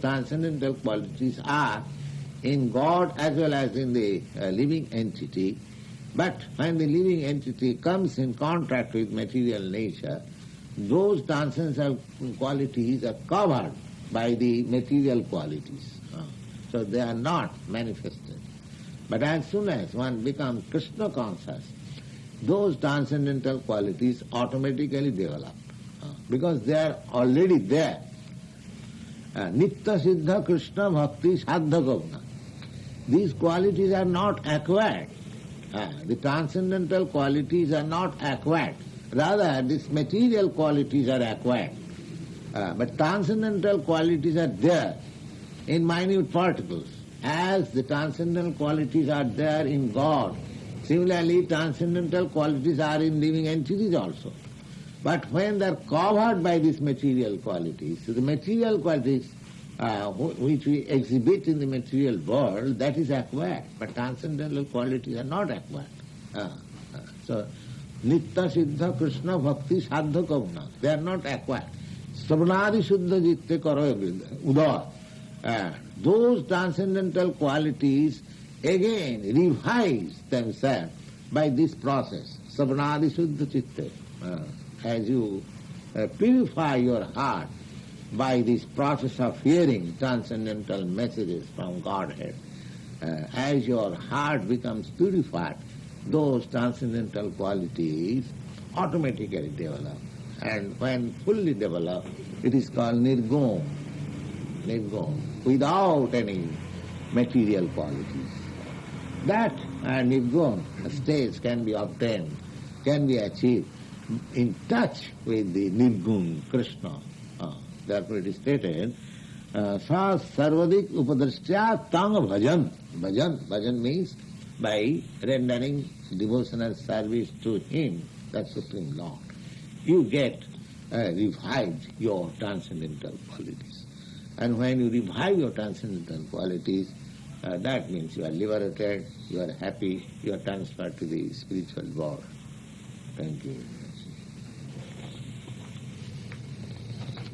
Transcendental qualities are in God as well as in the living entity, but when the living entity comes in contact with material nature, those transcendental qualities are covered by the material qualities. So they are not manifested. But as soon as one becomes Krishna conscious, those transcendental qualities automatically develop because they are already there. Nitya, siddha, krsna, bhakti, sadhya, kabhu. These qualities are not acquired. The transcendental qualities are not acquired. Rather, these material qualities are acquired. But transcendental qualities are there in minute particles. As the transcendental qualities are there in God, similarly transcendental qualities are in living entities also. But when they are covered by these material qualities, so the material qualities which we exhibit in the material world, that is acquired, but transcendental qualities are not acquired. So, nitya, siddha, krsna, bhakti, sadhya, kabhu, they are not acquired. Savanadi shuddha jitte karo udar. Those transcendental qualities again revise themselves by this process. Savanadi shuddha chitte. As you purify your heart by this process of hearing transcendental messages from Godhead, as your heart becomes purified, those transcendental qualities automatically develop. And when fully developed, it is called Nirguna, without any material qualities. That Nirguna stage can be obtained, can be achieved in touch with the Nirguna, Krishna. Therefore it is stated, Sa sarvadik upadrashtya tang bhajan. Bhajan means by rendering devotional service to Him, that Supreme Lord, you get revived your transcendental qualities. And when you revive your transcendental qualities, that means you are liberated, you are happy, you are transferred to the spiritual world. Thank you.